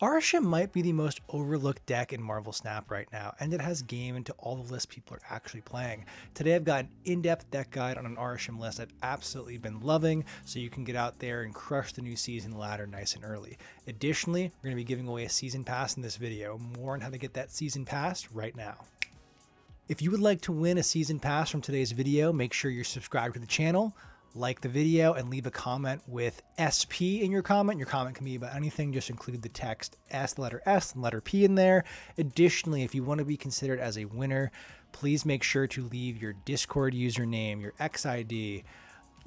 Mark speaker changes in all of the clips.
Speaker 1: Arishem might be the most overlooked deck in Marvel Snap right now, and it has game into all the lists people are actually playing. Today I've got an in-depth deck guide on an Arishem list I've absolutely been loving, so you can get out there and crush the new season ladder nice and early. Additionally, we're going to be giving away a season pass in this video. More on how to get that season pass right now. If you would like to win a season pass from today's video, make sure you're subscribed to the channel, like the video, and leave a comment with SP in your comment. Your comment can be about anything, just include the text S, the letter S, and letter P in there. Additionally, if you want to be considered as a winner, please make sure to leave your Discord username, your XID,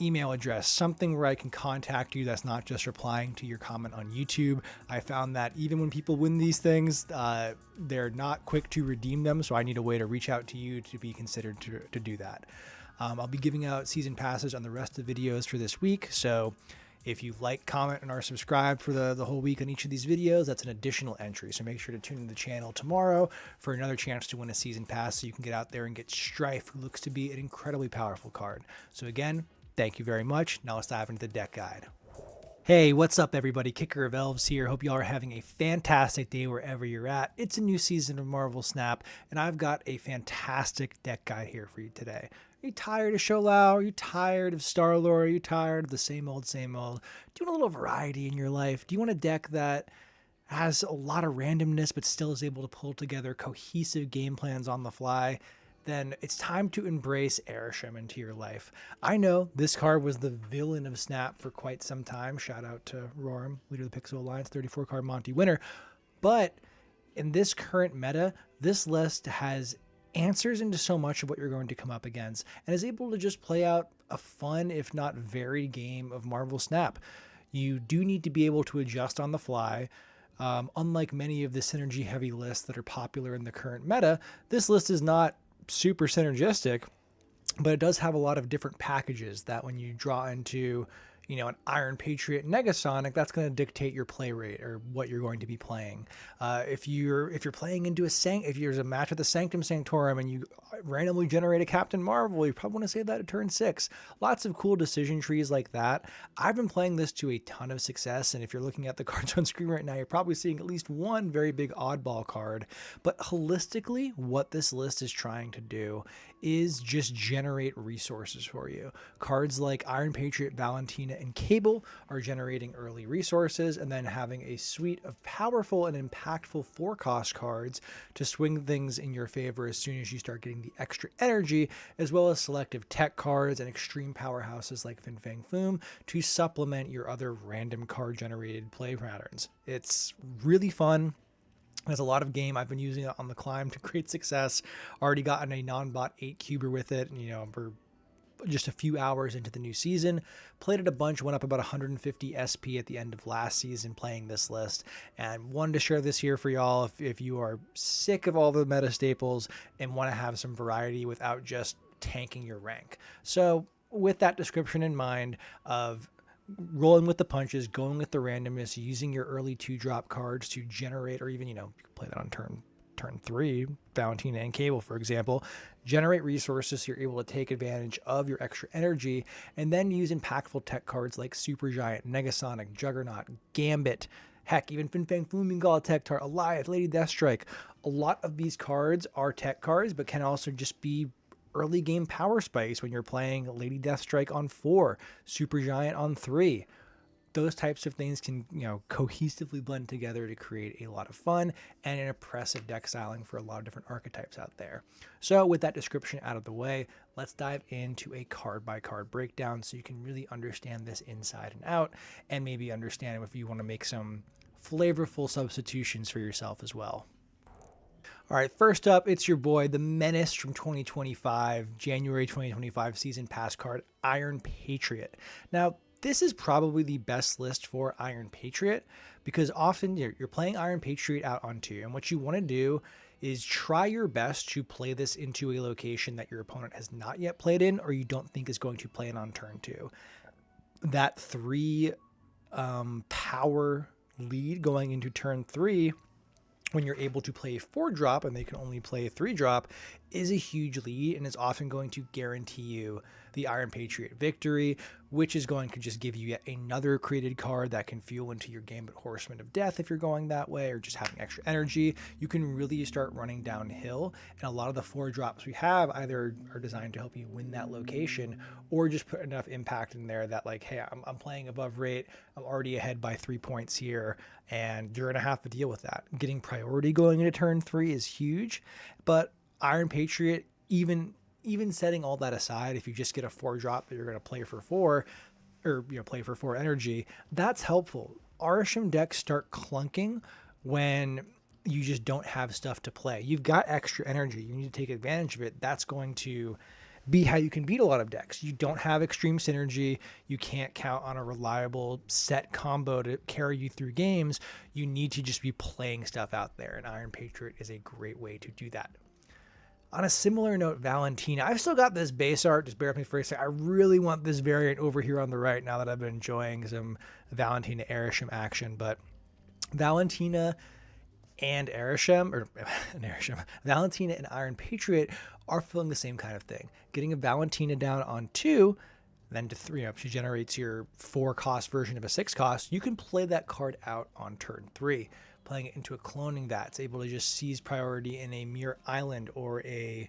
Speaker 1: email address, something where I can contact you that's not just replying to your comment on YouTube. I found that even when people win these things, they're not quick to redeem them, so I need a way to reach out to you to be considered to do that. I'll be giving out season passes on the rest of the videos for this week, so if you like, comment, and are subscribed for the whole week on each of these videos, that's an additional entry. So make sure to tune in to the channel tomorrow for another chance to win a season pass so you can get out there and get Strife, who looks to be an incredibly powerful card. So again, thank you very much. Now let's dive into the deck guide. Hey, what's up everybody? Kicker of Elves here. Hope y'all are having a fantastic day wherever you're at. It's a new season of Marvel Snap, and I've got a fantastic deck guide here for you today. Are you tired of Shou-Lao? Are you tired of Star-Lord? Are you tired of the same old, same old? Do you want a little variety in your life? Do you want a deck that has a lot of randomness but still is able to pull together cohesive game plans on the fly? Then it's time to embrace Arishem into your life. I know this card was the villain of Snap for quite some time. Shout out to Roram, leader of the Pixel Alliance, 34 card Monty winner. But in this current meta, this list has answers into so much of what you're going to come up against and is able to just play out a fun, if not varied game of Marvel Snap. You do need to be able to adjust on the fly. Unlike many of the synergy heavy lists that are popular in the current meta, this list is not super synergistic, but it does have a lot of different packages that when you draw into, you know, an Iron Patriot Negasonic, that's going to dictate your play rate or what you're going to be playing. If you're playing into if there's a match with the Sanctum Sanctorum and you randomly generate a Captain Marvel, you probably want to save that at turn 6. Lots of cool decision trees like that. I've been playing this to a ton of success, and if you're looking at the cards on screen right now, you're probably seeing at least one very big oddball card. But holistically, what this list is trying to do is just generate resources for you. Cards like Iron Patriot, Valentina, and Cable are generating early resources, and then having a suite of powerful and impactful 4-cost cards to swing things in your favor as soon as you start getting the extra energy, as well as selective tech cards and extreme powerhouses like Fang Foom to supplement your other random card generated play patterns. It's really fun. There's a lot of game. I've been using it on the climb to great success. Already gotten a non-bot 8-cuber with it, you know, for just a few hours into the new season. Played it a bunch, went up about 150 SP at the end of last season playing this list, and wanted to share this here for y'all if you are sick of all the meta staples and want to have some variety without just tanking your rank. So with that description in mind of rolling with the punches, going with the randomness, using your early 2-drop cards to generate, or even, you know, you can play that on turn 3, Valentina and Cable, for example, generate resources so you're able to take advantage of your extra energy, and then use impactful tech cards like Supergiant, Negasonic, Juggernaut, Gambit, heck, even Fang Foom, Tech Tar, Alioth, Lady Deathstrike. A lot of these cards are tech cards, but can also just be early game power spikes when you're playing Lady Deathstrike on 4, Supergiant on 3. Those types of things can, you know, cohesively blend together to create a lot of fun and an impressive deck styling for a lot of different archetypes out there. So with that description out of the way, let's dive into a card by card breakdown so you can really understand this inside and out, and maybe understand if you want to make some flavorful substitutions for yourself as well. All right, first up, it's your boy, the Menace from 2025, January 2025 season pass card, Iron Patriot. Now, this is probably the best list for Iron Patriot because often you're playing Iron Patriot out on 2, and what you want to do is try your best to play this into a location that your opponent has not yet played in or you don't think is going to play it on turn 2. That 3 power lead going into turn 3, when you're able to play 4-drop and they can only play 3-drop, is a huge lead and is often going to guarantee you the Iron Patriot Victory, which is going to just give you yet another created card that can fuel into your Gambit Horseman of Death if you're going that way, or just having extra energy. You can really start running downhill, and a lot of the 4-drops we have either are designed to help you win that location, or just put enough impact in there that like, hey, I'm playing above rate, I'm already ahead by 3 points here, and you're going to have to deal with that. Getting priority going into turn 3 is huge, but Iron Patriot, even setting all that aside, if you just get a 4-drop that you're going to play for 4, or play for 4 energy, that's helpful. Arishem decks start clunking when you just don't have stuff to play. You've got extra energy, you need to take advantage of it. That's going to be how you can beat a lot of decks. You don't have extreme synergy, you can't count on a reliable set combo to carry you through games. You need to just be playing stuff out there, and Iron Patriot is a great way to do that. On a similar note, Valentina, I've still got this base art, just bear with me for a second. I really want this variant over here on the right now that I've been enjoying some Valentina Arishem action, but Valentina and Arishem, or Arishem, Valentina and Iron Patriot are feeling the same kind of thing. Getting a Valentina down on 2, then to 3 up, she generates your 4-cost version of a 6-cost. You can play that card out on turn 3. Playing it into a cloning that's able to just seize priority in a mere island, or a,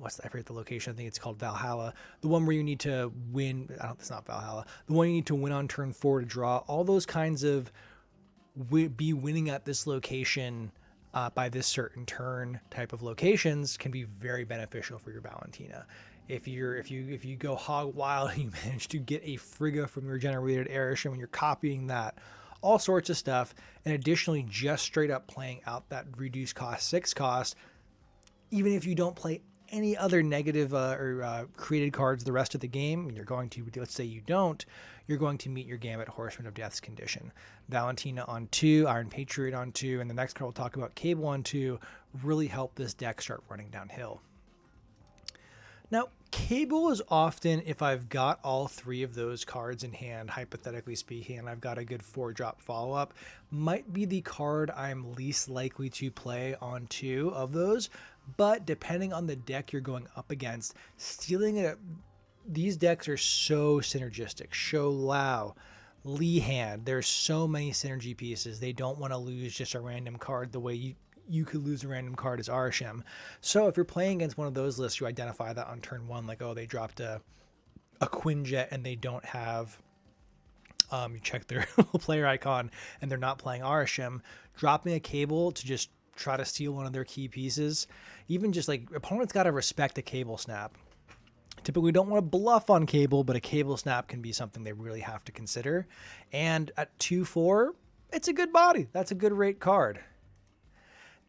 Speaker 1: I forget the location, I think it's called Valhalla. The one where you need to win, it's not Valhalla. The one you need to win on turn 4 to draw. All those kinds of be winning at this location by this certain turn type of locations can be very beneficial for your Valentina. If you go hog wild and you manage to get a Frigga from your generated Arishem and you're copying that, all sorts of stuff, and additionally just straight up playing out that reduced cost 6 cost, even if you don't play any other negative or created cards the rest of the game, you're going to, let's say you don't, you're going to meet your Gambit Horseman of Death's condition. Valentina on 2, Iron Patriot on 2, and the next card we'll talk about, Cable on 2, really help this deck start running downhill. Now, Cable is often, if I've got all 3 of those cards in hand, hypothetically speaking, and I've got a good 4-drop follow-up, might be the card I'm least likely to play on 2 of those. But depending on the deck you're going up against, stealing it, these decks are so synergistic. Shou-Lao, Leehand, there's so many synergy pieces. They don't want to lose just a random card the way you could lose a random card as Arishem. So if you're playing against one of those lists, you identify that on turn 1, like, oh, they dropped a Quinjet and they don't have, you check their player icon and they're not playing Arishem, dropping a Cable to just try to steal one of their key pieces. Even just like, opponents got to respect a Cable snap. Typically don't want to bluff on Cable, but a Cable snap can be something they really have to consider. And at 2-4, it's a good body. That's a good rate card.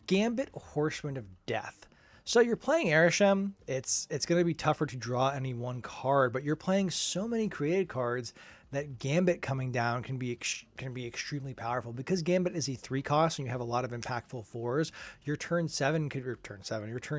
Speaker 1: Gambit Horseman of Death. So you're playing Arishem, it's going to be tougher to draw any one card, but you're playing so many created cards that Gambit coming down can be extremely powerful. Because Gambit is a 3-cost and you have a lot of impactful 4s, your turn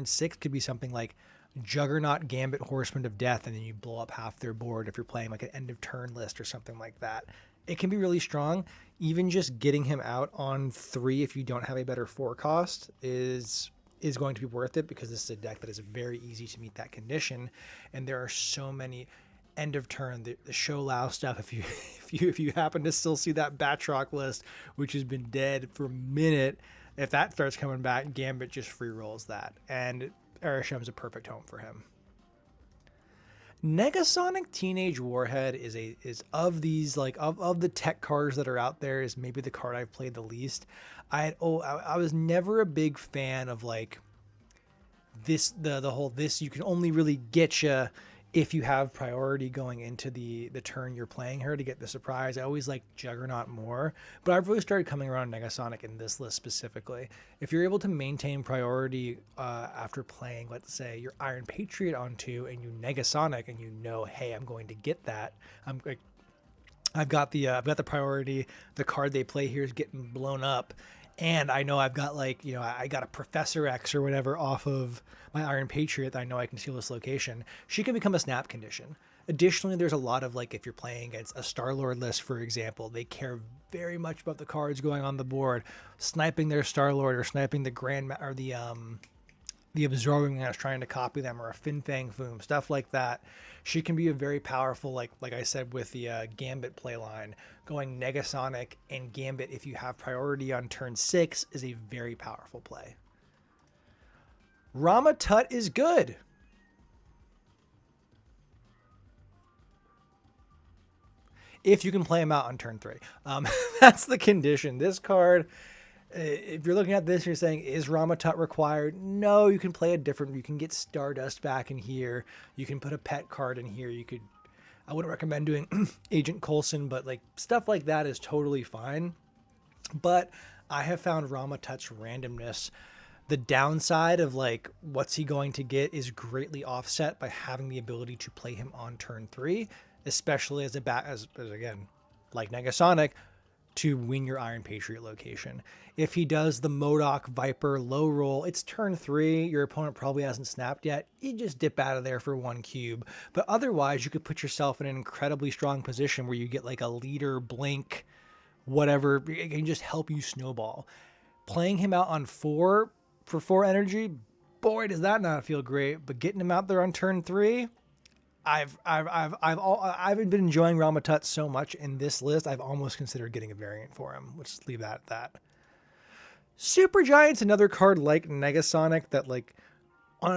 Speaker 1: 6 could be something like Juggernaut Gambit Horseman of Death, and then you blow up half their board if you're playing like an end of turn list or something like that. It can be really strong. Even just getting him out on 3 if you don't have a better 4-cost is going to be worth it, because this is a deck that is very easy to meet that condition. And there are so many end of turn, the Shou-Lao stuff. If you happen to still see that Batroc list, which has been dead for a minute, if that starts coming back, Gambit just free rolls that, and Arishem's a perfect home for him. Negasonic Teenage Warhead is of these, like, of the tech cards that are out there, is maybe the card I've played the least. I was never a big fan of like this, the whole, this you can only really get you if you have priority going into the turn you're playing her to get the surprise. I always liked Juggernaut more, but I've really started coming around Negasonic in this list specifically. If you're able to maintain priority after playing, let's say, your Iron Patriot on 2 and you Negasonic, and you know, hey, I'm going to get that. I've got the priority. The card they play here is getting blown up, and I know I've got, like, you know, I got a Professor X or whatever off of my Iron Patriot that I know I can steal this location. She can become a snap condition. Additionally, there's a lot of, like, if you're playing against a Star-Lord list, for example, they care very much about the cards going on the board, sniping their Star-Lord or sniping the the Absorbing Man is trying to copy them, or a Fang Foom, stuff like that. She can be a very powerful, like I said with the Gambit playline, going Negasonic and Gambit if you have priority on turn 6 is a very powerful play. Rama Tut is good. If you can play him out on turn 3. That's the condition. This card, if you're looking at this, you're saying, is Rama Tut required? No, you can play a different, you can get Stardust back in here. You can put a pet card in here. You could, I wouldn't recommend doing Agent Coulson, but like stuff like that is totally fine. But I have found Rama Tut's randomness, the downside of like, what's he going to get, is greatly offset by having the ability to play him on turn 3, especially as again, like Negasonic, to win your Iron Patriot location. If he does the Modok Viper low roll, it's turn 3, your opponent probably hasn't snapped yet, you just dip out of there for 1 cube. But otherwise, you could put yourself in an incredibly strong position where you get like a leader, blink, whatever, it can just help you snowball. Playing him out on 4 for 4 energy, boy, does that not feel great. But getting him out there on turn 3, I've been enjoying Rama Tut so much in this list, I've almost considered getting a variant for him. Let's just leave that at that. Supergiant's another card like Negasonic that, like,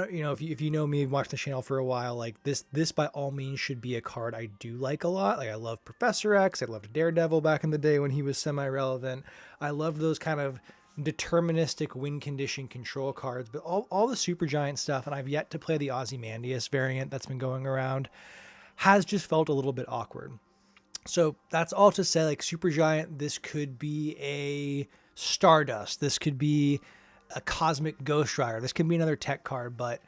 Speaker 1: you know, if you know me, watched the channel for a while, like this by all means should be a card I do like a lot. Like, I love Professor X, I loved Daredevil back in the day when he was semi-relevant. I love those kind of deterministic win condition control cards, but all the Supergiant stuff, and I've yet to play the Ozymandias variant that's been going around, has just felt a little bit awkward. So that's all to say, like, Supergiant, this could be a Stardust, this could be a Cosmic Ghost Rider, this could be another tech card, but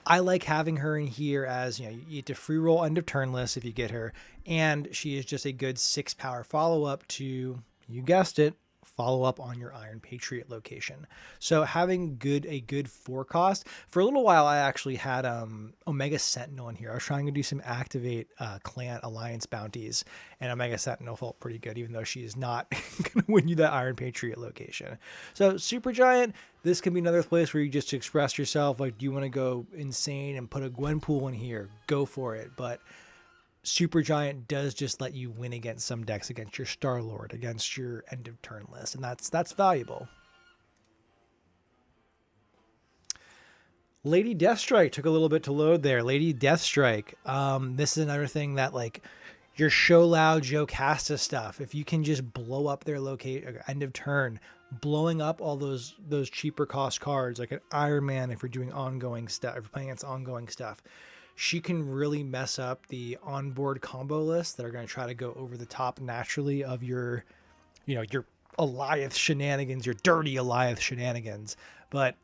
Speaker 1: I like having her in here as, you know, you get to free roll end of turn list if you get her, and she is just a good 6 power follow-up to, you guessed it, follow up on your Iron Patriot location. So having a good 4 cost. For a little while, I actually had Omega Sentinel in here. I was trying to do some activate clan alliance bounties, and Omega Sentinel felt pretty good, even though she is not going to win you that Iron Patriot location. So Supergiant, this can be another place where you just express yourself. Like, do you want to go insane and put a Gwenpool in here? Go for it. But Supergiant does just let you win against some decks, against your Star-Lord, against your end of turn list, and that's valuable. Lady Deathstrike took a little bit to load there. Lady Deathstrike. This is another thing that, like, your Shou-Lao Jocasta stuff, if you can just blow up their end of turn, blowing up all those cheaper cost cards, like an Iron Man if you're doing ongoing stuff, if you're playing against ongoing stuff, she can really mess up the onboard combo lists that are going to try to go over the top naturally of your, you know, your Alioth shenanigans, your dirty Alioth shenanigans. But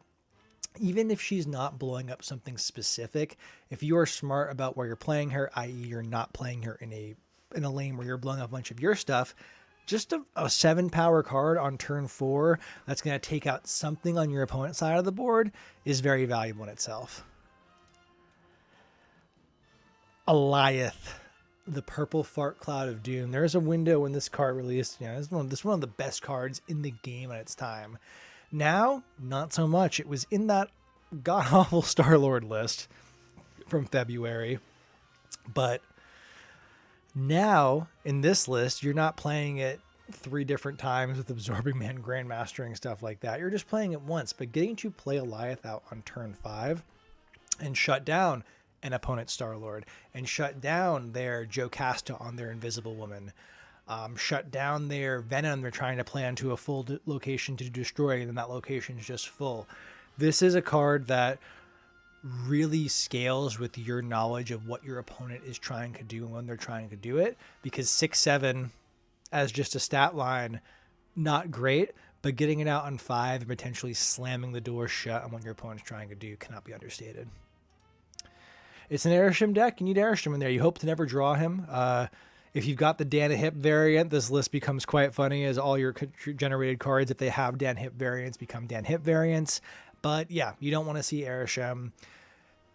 Speaker 1: even if she's not blowing up something specific, if you are smart about where you're playing her, i.e. you're not playing her in a lane where you're blowing up a bunch of your stuff, just a 7 power card on turn 4 that's going to take out something on your opponent's side of the board is very valuable in itself. Alioth, the purple fart cloud of doom. There's a window when this card released. You know, this is one of the best cards in the game at its time. Now, not so much. It was in that god-awful Star-Lord list from February. But now, in this list, you're not playing it 3 different times with Absorbing Man, Grandmastering, stuff like that. You're just playing it once. But getting to play Alioth out on turn 5 and shut down an opponent's Star-Lord, and shut down their Jocasta on their Invisible Woman, shut down their Venom they're trying to plan to a full location to destroy, and then that location is just full. This is a card that really scales with your knowledge of what your opponent is trying to do and when they're trying to do it, because 6-7 as just a stat line, not great, but getting it out on 5 and potentially slamming the door shut on what your opponent's trying to do cannot be understated. It's an Arishem deck. You need Arishem in there. You hope to never draw him. If you've got the Dan Hip variant, this list becomes quite funny, as all your generated cards, if they have Dan Hip variants, become Dan Hip variants. But yeah, you don't want to see Arishem.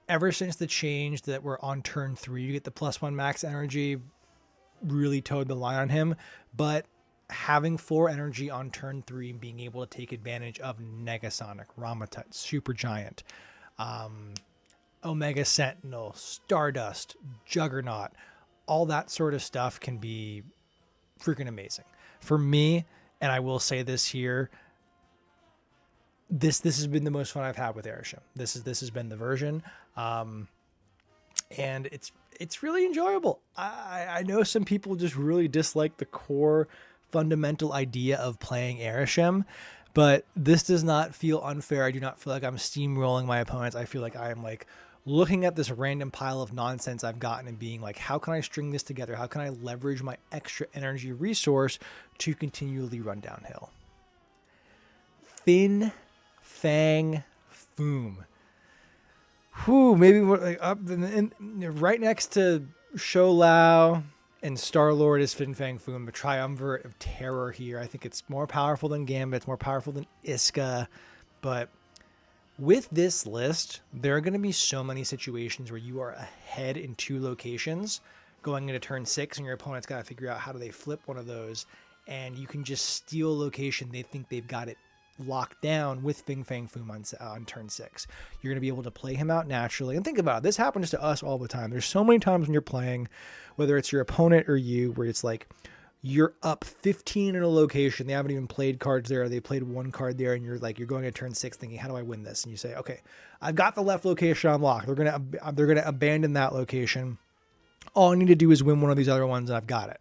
Speaker 1: Ever since the change that we're on turn 3, you get the +1 max energy, really towed the line on him. But having 4 energy on turn 3 and being able to take advantage of Negasonic, Rama Tut, Supergiant, Omega Sentinel, Stardust, Juggernaut, all that sort of stuff can be freaking amazing. For me, and I will say this here, this has been the most fun I've had with Arishem. This has been the version, and it's really enjoyable. I know some people just really dislike the core fundamental idea of playing Arishem, but this does not feel unfair. I do not feel like I'm steamrolling my opponents. I feel like I am like looking at this random pile of nonsense I've gotten and being like, how can I string this together? How can I leverage my extra energy resource to continually run downhill? Fang, Foom. Whew, maybe we're like up right next to Shou-Lao and Star-Lord is Fang, Foom, the triumvirate of terror here. I think it's more powerful than Gambit, it's more powerful than Iska, but with this list, there are going to be so many situations where you are ahead in 2 locations going into turn 6, and your opponent's got to figure out how do they flip one of those, and you can just steal a location. They think they've got it locked down with Fang Foom on turn 6. You're going to be able to play him out naturally. And think about it, this happens to us all the time. There's so many times when you're playing, whether it's your opponent or you, where it's like you're up 15 in a location. They haven't even played cards there. They played 1 card there, and you're going to turn 6 thinking, how do I win this? And you say, okay, I've got the left location unlocked. They're going to abandon that location. All I need to do is win one of these other ones, and I've got it.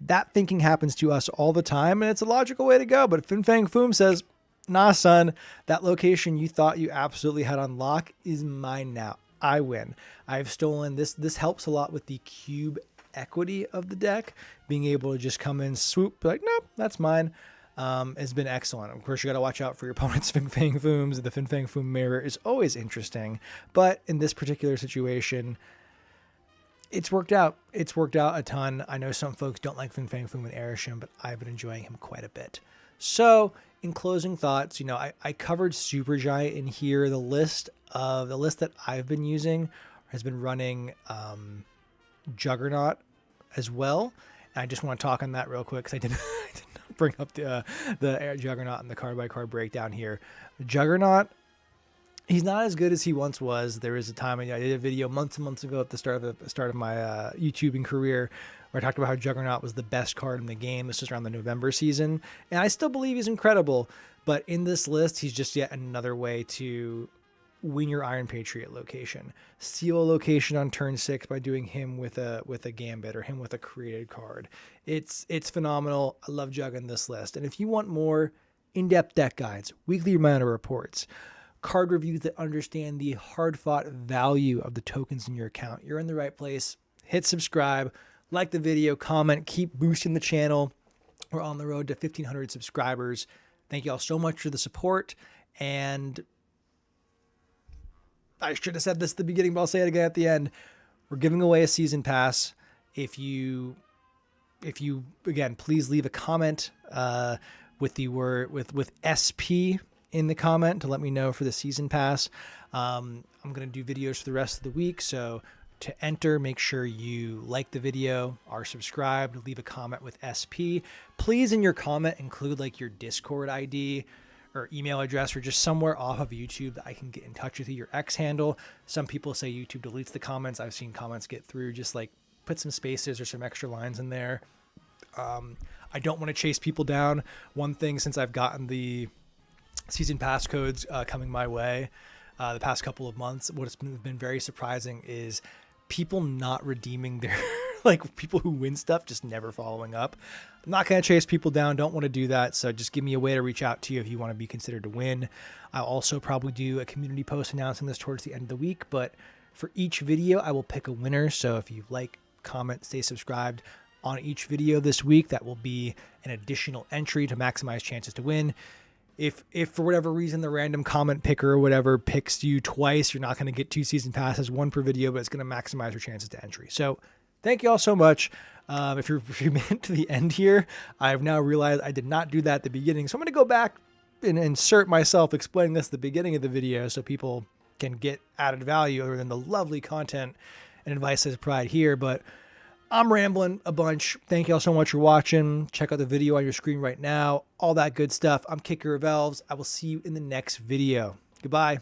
Speaker 1: That thinking happens to us all the time, and it's a logical way to go. But Fang Foom says, nah, son, that location you thought you absolutely had on lock is mine now. I win. I've stolen this. This helps a lot with the cube equity of the deck, being able to just come in, swoop, be like, nope, that's mine, has been excellent. Of course, you got to watch out for your opponent's Fang Fooms. The Fang Foom mirror is always interesting, but in this particular situation, it's worked out. It's worked out a ton. I know some folks don't like Fang Foom and Arishem, but I've been enjoying him quite a bit. So, in closing thoughts, I covered Supergiant in here. The list that I've been using has been running Juggernaut as well. And I just want to talk on that real quick because I did not bring up the Juggernaut and the card by card breakdown here. Juggernaut, he's not as good as he once was. There was a time I did a video months and months ago at the start of my YouTubing career where I talked about how Juggernaut was the best card in the game. This was around the November season, and I still believe he's incredible. But in this list, he's just yet another way to win your Iron Patriot location. Steal a location on turn 6 by doing him with a Gambit or him with a created card. It's phenomenal. I love Jug in this list. And if you want more in-depth deck guides, weekly mana reports, card reviews that understand the hard-fought value of the tokens in your account, you're in the right place. Hit subscribe, like the video, comment, keep boosting the channel. We're on the road to 1,500 subscribers. Thank you all so much for the support, and I should have said this at the beginning, but I'll say it again at the end. We're giving away a season pass. If you again, please leave a comment with the word with SP in the comment to let me know for the season pass. I'm going to do videos for the rest of the week, so to enter, make sure you like the video, are subscribed, leave a comment with SP. Please in your comment include like your Discord ID or email address or just somewhere off of YouTube that I can get in touch with you, your X handle. Some people say YouTube deletes the comments. I've seen comments get through. Just like put some spaces or some extra lines in there. I don't want to chase people down. One thing since I've gotten the season pass codes coming my way the past couple of months, what's been very surprising is people not redeeming their like people who win stuff just never following up. I'm not going to chase people down. Don't want to do that. So just give me a way to reach out to you if you want to be considered to win. I'll also probably do a community post announcing this towards the end of the week, but for each video, I will pick a winner. So if you like, comment, stay subscribed on each video this week, that will be an additional entry to maximize chances to win. If for whatever reason the random comment picker or whatever picks you twice, you're not going to get 2 season passes, 1 per video, but it's going to maximize your chances to entry. So thank you all so much. If you made it to the end here, I've now realized I did not do that at the beginning. So I'm going to go back and insert myself explaining this at the beginning of the video so people can get added value other than the lovely content and advice I provide here. But I'm rambling a bunch. Thank you all so much for watching. Check out the video on your screen right now. All that good stuff. I'm Kicker of Elves. I will see you in the next video. Goodbye.